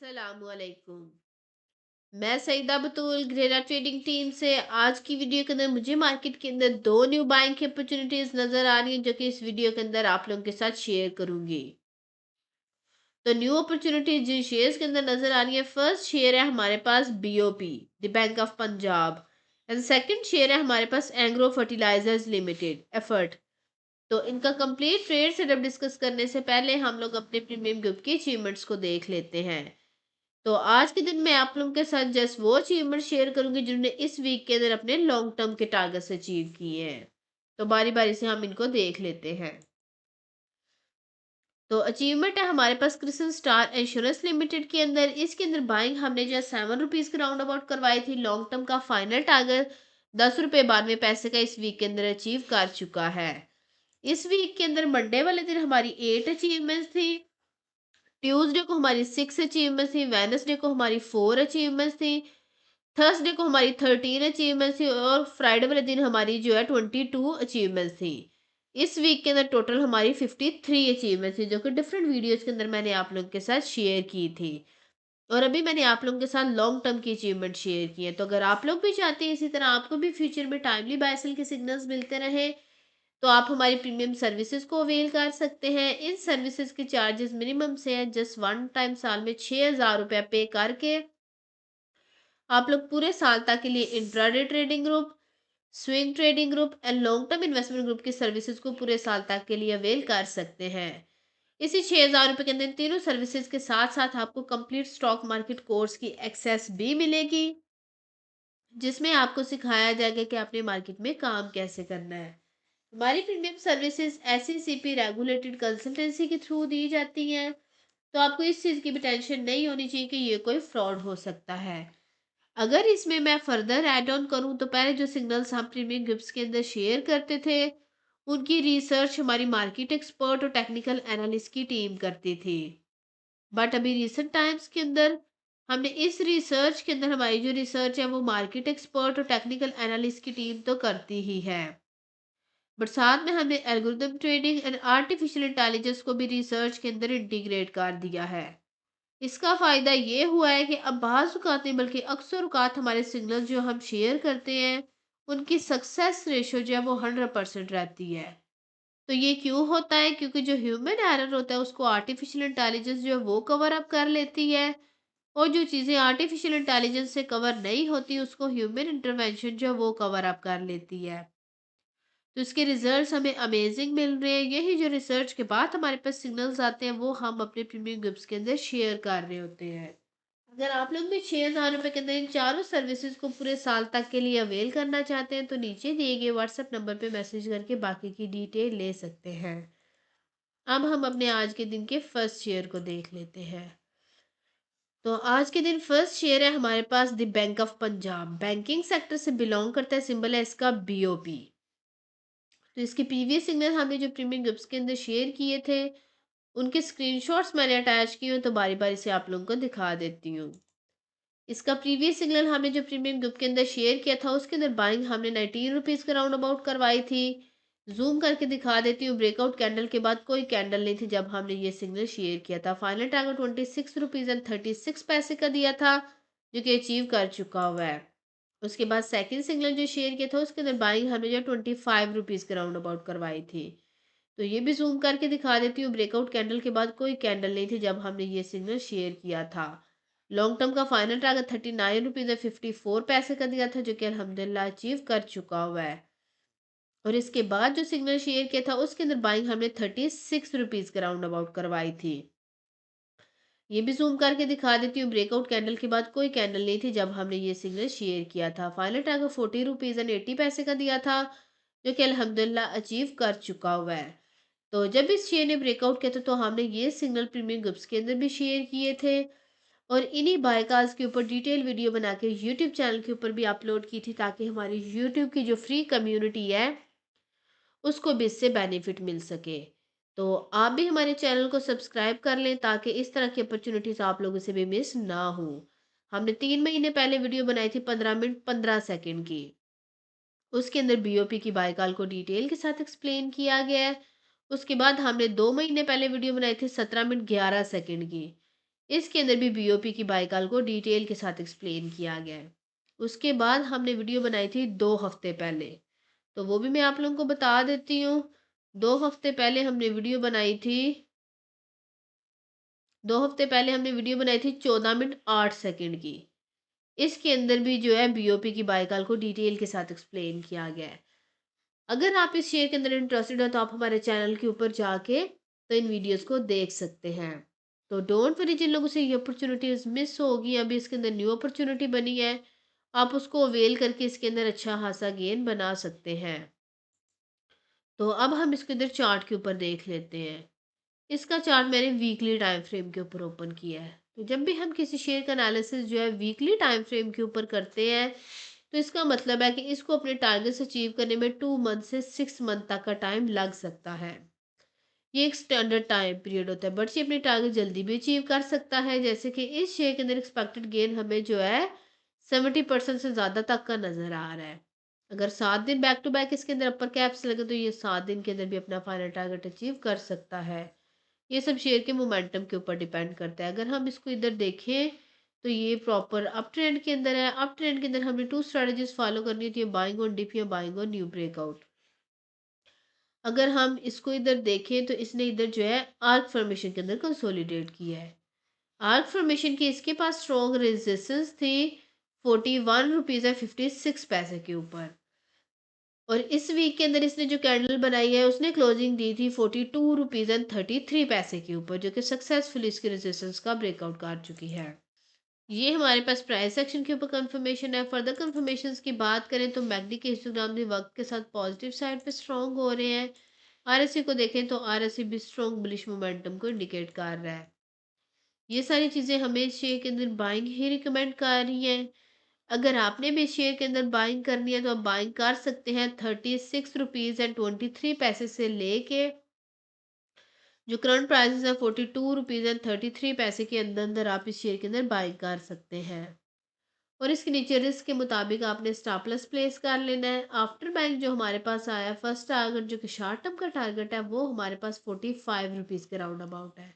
अस्सलामुअलैकुम। मैं सईदा बतूल ग्रेरा trading team से आज की वीडियो के अंदर मुझे मार्केट के अंदर दो न्यू बाइंग की अपॉर्चुनिटीज नजर आ रही हैं जो कि इस वीडियो के अंदर आप लोगों के साथ शेयर करूंगी। तो न्यू अपॉर्चुनिटी जिन शेयर्स के अंदर नजर आ रही है, फर्स्ट शेयर है हमारे पास BOP the bank of Punjab and second share है हमारे पास एंग्रो फर्टिलाइजर्स लिमिटेड एफर्ट। तो इनका कंप्लीट ट्रेड सेटअप डिस्कस करने से पहले हम लोग अपने प्रीमियम ग्रुप की अचीवमेंट्स को देख लेते हैं। तो आज के दिन मैं आप लोगों के साथ जस्ट वो अचीवमेंट शेयर करूंगी जिन्होंने इस वीक के अंदर अपने लॉन्ग टर्म के टारगेट्स अचीव किए हैं। तो बारी बारी से हम इनको देख लेते हैं। तो अचीवमेंट है हमारे पास क्रिसल स्टार इंश्योरेंस लिमिटेड के अंदर। इसके अंदर बाइंग हमने जो ₹7 के राउंड अबाउट करवाई थी। लॉन्ग टर्म का फाइनल टारगेट ₹10.92 का इस वीक के अंदर अचीव कर चुका है। इस वीक के अंदर मंडे वाले दिन हमारी 8 अचीवमेंट्स थी, ट्यूसडे को हमारी 6 अचीवमेंट्स थी, वेडनेसडे को हमारी 4 अचीवमेंट्स थी, थर्सडे को हमारी 13 अचीवमेंट्स थी और फ्राइडे वाले दिन हमारी जो है 22 अचीवमेंट्स थी। इस वीक के अंदर टोटल हमारी 53 अचीवमेंट्स थी जो कि डिफरेंट वीडियोस के अंदर मैंने आप लोगों के साथ शेयर की थी। और अभी मैंने आप लोगों के साथ लॉन्ग टर्म की अचीवमेंट शेयर की है। तो अगर आप लोग भी चाहते हैं इसी तरह आपको भी फ्यूचर में टाइमली बाय सेल के सिग्नल्स मिलते रहे, तो आप हमारी प्रीमियम सर्विसेज को अवेल कर सकते हैं। इन सर्विसेज के चार्जेस मिनिमम से हैं। जस्ट वन टाइम साल में ₹6000 पे करके आप लोग पूरे साल तक के लिए intraday trading group, swing trading group and long term investment group की सर्विसेज को पूरे साल तक के लिए अवेल कर सकते हैं। इसी ₹6000 के अंदर इन तीनों सर्विसेज के साथ साथ आपको कंप्लीट स्टॉक मार्केट कोर्स की एक्सेस भी मिलेगी, जिसमें आपको सिखाया जाएगा कि आपने मार्केट में काम कैसे करना है। हमारी premium services SECP regulated consultancy के थ्रू दी जाती हैं। तो आपको इस चीज़ की भी टेंशन नहीं होनी चाहिए कि ये कोई फ्रॉड हो सकता है। अगर इसमें मैं फर्दर ऐड ऑन करूं तो पहले जो सिग्नल्स हम प्रीमियम ग्रुप्स के अंदर शेयर करते थे, उनकी रिसर्च हमारी मार्केट एक्सपर्ट और टेक्निकल एनालिस्ट की टीम करती थी। बट अभी रिसेंट टाइम्स के अंदर हमने इस रिसर्च के अंदर हमारी जो रिसर्च है वो मार्केट एक्सपर्ट और टेक्निकल एनालिस्ट की टीम तो करती ही है, बट साथ में हमने algorithm trading and artificial intelligence को भी रिसर्च के अंदर इंटीग्रेट कर दिया है। इसका फ़ायदा ये हुआ है कि अब बाज़ औक़ात नहीं बल्कि अक्सर औक़ात हमारे सिग्नल जो हम शेयर करते हैं, उनकी सक्सेस रेशो जो है वो 100% रहती है। तो ये क्यों होता है? क्योंकि जो ह्यूमन एरर होता है उसको आर्टिफिशियल इंटेलिजेंस जो है वो कवर अप कर लेती है, और जो चीज़ें आर्टिफिशियल इंटेलिजेंस से कवर नहीं होती उसको ह्यूमन इंटरवेंशन जो है वो कवर अप कर लेती है। तो इसके रिजल्ट्स हमें अमेजिंग मिल रहे हैं। यही जो रिसर्च के बाद हमारे पास सिग्नल्स आते हैं वो हम अपने प्रीमियम ग्रुप्स के अंदर शेयर कर रहे होते हैं। अगर आप लोग भी ₹6000 के अंदर इन चारों सर्विसेज को पूरे साल तक के लिए अवेल करना चाहते हैं तो नीचे दिए गए व्हाट्सएप नंबर पे मैसेज करके बाकी की डिटेल ले सकते हैं। अब हम अपने आज के दिन के फर्स्ट शेयर को देख लेते हैं। तो आज के दिन फर्स्ट शेयर है हमारे पास the bank of Punjab. Banking sector से बिलोंग करता है, सिंबल है इसका बीओपी। तो इसके प्रीवियस सिग्नल हमने जो प्रीमियम ग्रुप्स के अंदर शेयर किए थे, उनके स्क्रीनशॉट्स मैंने अटैच किए हैं तो बारी बारी से आप लोगों को दिखा देती हूँ। इसका प्रीवियस सिग्नल हमने जो प्रीमियम ग्रुप के अंदर शेयर किया था उसके अंदर बाइंग हमने ₹19 के राउंड अबाउट करवाई थी। जूम करके दिखा देती हूँ। ब्रेकआउट कैंडल के बाद कोई कैंडल नहीं थी जब हमने ये सिग्नल शेयर किया था। फाइनल टारगेट ₹26.36 का दिया था, जो कि अचीव कर चुका हुआ है। उसके बाद सेकंड सिग्नल जो शेयर किया था उसके अंदर बाइंग हमने जो ₹25 के राउंड अबाउट करवाई थी। तो ये भी ज़ूम करके दिखा देती हूँ। ब्रेकआउट कैंडल के बाद कोई कैंडल नहीं थी जब हमने ये सिग्नल शेयर किया था। लॉन्ग टर्म का फाइनल टारगेट ₹39.54 का दिया था, जो कि अल्हम्दुलिल्लाह अचीव कर चुका हुआ है। और इसके बाद जो सिग्नल शेयर किया था उसके अंदर बाइंग हमने ₹36 के राउंड अबाउट करवाई थी। ये भी ज़ूम करके दिखा देती हूँ। ब्रेकआउट कैंडल के बाद कोई कैंडल नहीं थी जब हमने ये सिग्नल शेयर किया था। फाइनल टारगेट ₹40.80 का दिया था, जो कि अल्हम्दुलिल्लाह अचीव कर चुका हुआ है। तो जब इस शेयर ने ब्रेकआउट किया था तो हमने ये सिग्नल प्रीमियम ग्रुप्स के अंदर भी शेयर किए थे, और इन्हीं बायकाज के ऊपर डिटेल वीडियो बना के यूट्यूब चैनल के ऊपर भी अपलोड की थी, ताकि हमारी यूट्यूब की जो फ्री कम्युनिटी है उसको भी इससे बेनिफिट मिल सके। तो आप भी हमारे चैनल को सब्सक्राइब कर लें ताकि इस तरह की अपॉर्चुनिटीज़ आप लोगों से भी मिस ना हो। हमने 3 महीने पहले वीडियो बनाई थी 15 मिनट 15 सेकेंड की। उसके अंदर बीओपी की बायकॉल को डिटेल के साथ एक्सप्लेन किया गया है। उसके बाद हमने 2 महीने पहले वीडियो बनाई थी 17 मिनट 11 सेकेंड की। इसके अंदर भी बीओपी की बाय कॉल को डिटेल के साथ एक्सप्लेन किया गया है। उसके बाद हमने वीडियो बनाई थी 2 हफ्ते पहले, तो वो भी मैं आप लोगों को बता देती हूँ। 2 हफ्ते पहले हमने वीडियो बनाई थी 2 हफ्ते पहले हमने वीडियो बनाई थी 14 मिनट 8 सेकंड की। इसके अंदर भी जो है बीओपी की बाय कॉल को डिटेल के साथ एक्सप्लेन किया गया है। अगर आप इस शेयर के अंदर इंटरेस्टेड हो तो आप हमारे चैनल के ऊपर जाके तो इन वीडियोस को देख सकते हैं। तो डोंट वरी, जिन लोगों से ये अपॉर्चुनिटीज मिस होगी, अभी इसके अंदर न्यू अपॉर्चुनिटी बनी है, आप उसको अवेल करके इसके अंदर अच्छा खासा गेन बना सकते हैं। तो अब हम इसके अंदर चार्ट के ऊपर देख लेते हैं। इसका चार्ट मैंने वीकली टाइम फ्रेम के ऊपर ओपन किया है। तो जब भी हम किसी शेयर का एनालिसिस जो है वीकली टाइम फ्रेम के ऊपर करते हैं, तो इसका मतलब है कि इसको अपने टारगेट्स अचीव करने में 2 मंथ से 6 मंथ तक का टाइम लग सकता है। ये एक स्टैंडर्ड टाइम पीरियड होता है, बट ये अपने टारगेट जल्दी भी अचीव कर सकता है। जैसे कि इस शेयर के अंदर एक्सपेक्टेड गेन हमें जो है 70% से ज़्यादा तक का नज़र आ रहा है। अगर 7 दिन बैक टू बैक इसके अंदर अपर कैप्स लगे तो ये 7 दिन के अंदर भी अपना फाइनल टारगेट अचीव कर सकता है। ये सब शेयर के मोमेंटम के ऊपर डिपेंड करता है। अगर हम इसको इधर देखें तो ये प्रॉपर अप ट्रेंड के अंदर है। अप ट्रेंड के अंदर हमने 2 स्ट्रेटजीज फॉलो करनी होती है, बाइंग ऑन डिप या बाइंग ऑन न्यू ब्रेकआउट। अगर हम इसको इधर देखें तो इसने इधर जो है आर्क फॉर्मेशन के अंदर कंसोलिडेट किया है। आर्क फॉर्मेशन की इसके पास स्ट्रॉन्ग रेजिस्टेंस थी 41 रुपीज़ 56 पैसे के ऊपर। और इस वीक के अंदर इसने जो कैंडल बनाई है उसने क्लोजिंग दी थी 42 रुपीज़ 33 पैसे के ऊपर, जो कि सक्सेसफुली इसके रेजिस्टेंस का ब्रेकआउट कर चुकी है। ये हमारे पास प्राइस सेक्शन के ऊपर कंफर्मेशन है। फर्दर कंफर्मेशंस की बात करें तो मैकडी के हिस्टोग्राम भी वक्त के साथ पॉजिटिव साइड पे स्ट्रॉन्ग हो रहे हैं। आरएससी को देखें तो आरएससी भी स्ट्रॉन्ग बुलिश मोमेंटम को इंडिकेट कर रहा है। ये सारी चीज़ें हमें शेयर के अंदर बाइंग ही रिकमेंड कर रही हैं। अगर आपने भी शेयर के अंदर बाइंग करनी है तो आप बाइंग कर सकते हैं 36 रुपीज़ 23 पैसे से लेके जो करंट प्राइसेस है 42 रुपीज़ 33 पैसे के अंदर अंदर आप इस शेयर के अंदर बाइंग कर सकते हैं। और इसके नीचे रिस्क के मुताबिक आपने स्टॉप लॉस प्लेस कर लेना है। आफ्टर बैंक जो हमारे पास आया फर्स्ट टारगेट जो कि शॉर्ट टर्म का टारगेट है वो हमारे पास 45 रुपीज़ के राउंड अबाउट है।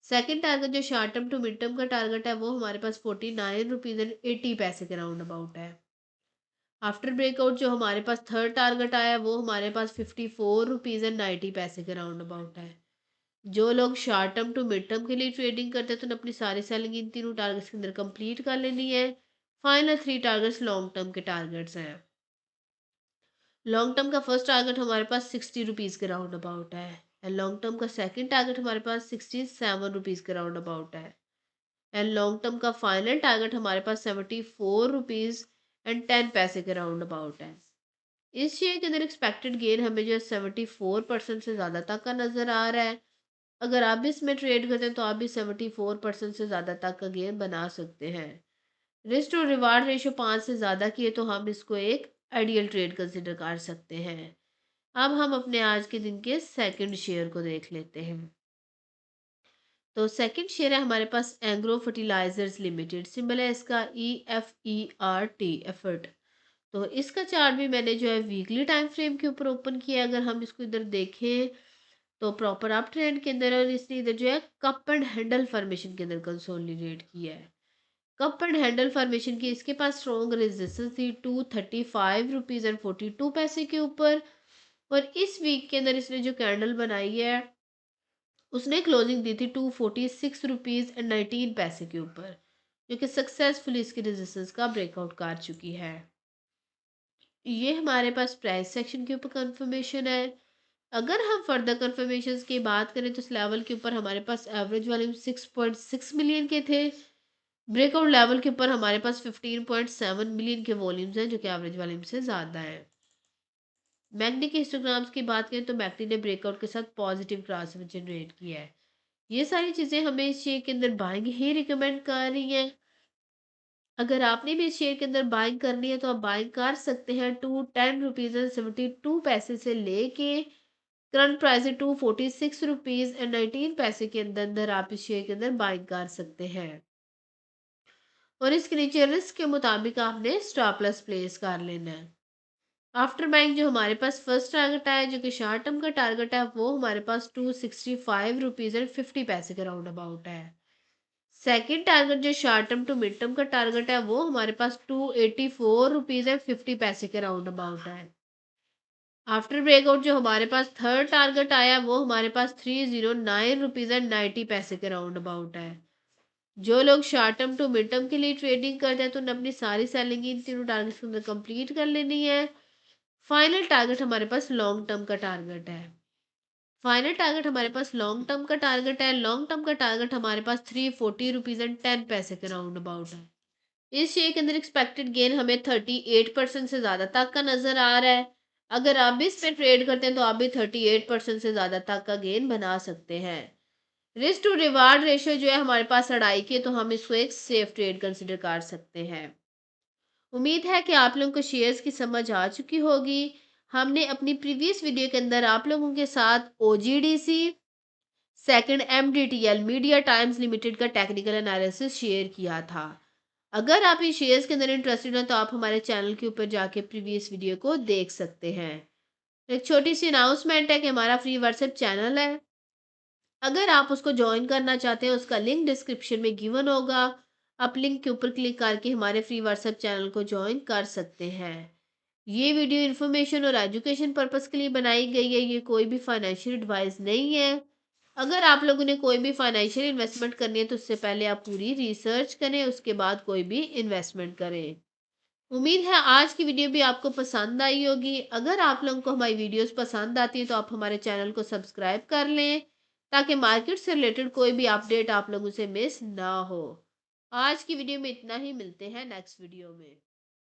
सेकंड टारगेट जो short term to mid term का टारगेट है वो हमारे पास 49 रुपीज़ 80 पैसे के राउंड अबाउट है। आफ्टर ब्रेकआउट जो हमारे पास थर्ड टारगेट आया वो हमारे पास 54 रुपीज़ 90 पैसे के राउंड अबाउट है। जो लोग short term to mid term के लिए ट्रेडिंग करते हैं तो उन्हें अपनी सारी सेलिंग इन तीनों टारगेट्स के अंदर कंप्लीट कर लेनी है। फाइनल 3 टारगेट्स लॉन्ग टर्म के टारगेट्स हैं। लॉन्ग टर्म का फर्स्ट टारगेट हमारे पास 60 रुपीज़ के राउंड अबाउट है। एंड लॉन्ग टर्म का सेकंड टारगेट हमारे पास 67 रुपीज़ के राउंड अबाउट है। एंड लॉन्ग टर्म का फाइनल टारगेट हमारे पास 74 रुपीज़ 10 पैसे के राउंड अबाउट है। इस शेयर के अंदर एक्सपेक्टेड गेन हमें जो है 74% से ज़्यादा तक का नज़र आ रहा है। अगर आप भी इसमें ट्रेड करते हैं तो आप भी 74% से ज़्यादा तक का गेन बना सकते हैं। रिस्क और रिवार्ड रेशियो 5 से ज़्यादा की है तो हम इसको एक आइडियल ट्रेड कंसिडर कर सकते हैं। अब हम अपने आज के दिन के सेकंड शेयर को देख लेते हैं। तो सेकंड शेयर है हमारे पास एग्रो फर्टिलाइजर्स लिमिटेड, सिंबल है इसका EFERT एफर्ट। तो इसका चार्ट भी मैंने जो है वीकली टाइम फ्रेम के ऊपर ओपन किया। अगर हम इसको इधर देखें तो प्रॉपर अप ट्रेंड के अंदर और इसने इधर जो है कप एंड हैंडल फॉर्मेशन के अंदर कंसोलिडेट किया है। कप एंड हैंडल फॉर्मेशन की इसके पास स्ट्रॉन्ग रेजिस्टेंस थी 235 रुपीज़ 42 पैसे के ऊपर। और इस वीक के अंदर इसने जो कैंडल बनाई है उसने क्लोजिंग दी थी 246 रुपीज़ 19 पैसे के ऊपर, जो कि सक्सेसफुली इसकी रेजिस्टेंस का ब्रेकआउट कर चुकी है। ये हमारे पास प्राइस सेक्शन के ऊपर कंफर्मेशन है। अगर हम फर्दर कंफर्मेशन की बात करें तो इस लेवल के ऊपर हमारे पास एवरेज वॉल्यूम 6.6 मिलियन के थे। ब्रेकआउट लेवल के ऊपर हमारे पास 15.7 मिलियन के वॉल्यूम्स हैं, जो कि एवरेज वॉल्यूम से ज़्यादा है। मैकडी के हिस्टोग्राम्स की बात करें तो मैकडी ने ब्रेकआउट के साथ पॉजिटिव क्रॉसओवर जनरेट किया है। ये सारी चीज़ें हमें इस शेयर के अंदर बाइंग ही रिकमेंड कर रही हैं। अगर आपने भी इस शेयर के अंदर बाइंग करनी है तो आप बाइंग कर सकते हैं 10 रुपीज़ 72 पैसे से लेके करंट प्राइस है 246 रुपीज़ 19 पैसे के अंदर अंदर आप इस शेयर के अंदर बाइंग कर सकते हैं। और इसके नीचे रिस्क के मुताबिक आपने स्टॉप लॉस प्लेस कर लेना है। आफ्टर बाइंग जो हमारे पास फर्स्ट टारगेट आया जो कि शॉर्ट टर्म का टारगेट है वो हमारे पास 265 रुपीज़ 50 पैसे के राउंड अबाउट है। सेकंड टारगेट जो short term to mid term का टारगेट है वो हमारे पास 284 रुपीज़ एंड 50 पैसे के राउंड अबाउट है। आफ्टर ब्रेकआउट जो हमारे पास थर्ड टारगेट आया वो हमारे पास 309 रुपीज़ एंड 90 पैसे के राउंड अबाउट है। जो लोग short term to mid term के लिए ट्रेडिंग करते हैं तो उन्हें अपनी सारी सेलिंग इन तीनों टारगेट्स के अंदर कंप्लीट कर लेनी है। फाइनल टारगेट हमारे पास लॉन्ग टर्म का टारगेट है। फाइनल टारगेट हमारे पास लॉन्ग टर्म का टारगेट है। लॉन्ग टर्म का टारगेट हमारे पास 340 रुपीज़ एंड 10 पैसे के राउंड अबाउट है। इस शेयर के अंदर एक्सपेक्टेड गेन हमें 38% से ज़्यादा तक का नज़र आ रहा है। अगर आप भी इस पे ट्रेड करते हैं तो आप भी 38% से ज़्यादा तक का गेन बना सकते हैं। रिस्क टू रिवार्ड रेशियो जो है हमारे पास 2.5 की है, तो हम इसको एक सेफ ट्रेड कंसिडर कर सकते हैं। उम्मीद है कि आप लोगों को शेयर्स की समझ आ चुकी होगी। हमने अपनी प्रीवियस वीडियो के अंदर आप लोगों के साथ OGDC, second MDTL media times limited का टेक्निकल एनालिसिस शेयर किया था। अगर आप इन शेयर्स के अंदर इंटरेस्टेड हैं तो आप हमारे चैनल के ऊपर जाके प्रीवियस वीडियो को देख सकते हैं। एक छोटी सी अनाउंसमेंट है कि हमारा फ्री व्हाट्सएप चैनल है। अगर आप उसको ज्वाइन करना चाहते हैं उसका लिंक डिस्क्रिप्शन में गिवन होगा। आप लिंक के ऊपर क्लिक करके हमारे फ्री व्हाट्सएप चैनल को ज्वाइन कर सकते हैं। ये वीडियो इन्फॉर्मेशन और एजुकेशन पर्पस के लिए बनाई गई है। ये कोई भी फाइनेंशियल एडवाइस नहीं है। अगर आप लोगों ने कोई भी फाइनेंशियल इन्वेस्टमेंट करनी है तो उससे पहले आप पूरी रिसर्च करें, उसके बाद कोई भी इन्वेस्टमेंट करें। उम्मीद है आज की वीडियो भी आपको पसंद आई होगी। अगर आप लोगों को हमारी वीडियोस पसंद आती है तो आप हमारे चैनल को सब्सक्राइब कर लें ताकि मार्केट से रिलेटेड कोई भी अपडेट आप लोगों से मिस ना हो। आज की वीडियो में इतना ही, मिलते हैं नेक्स्ट वीडियो में।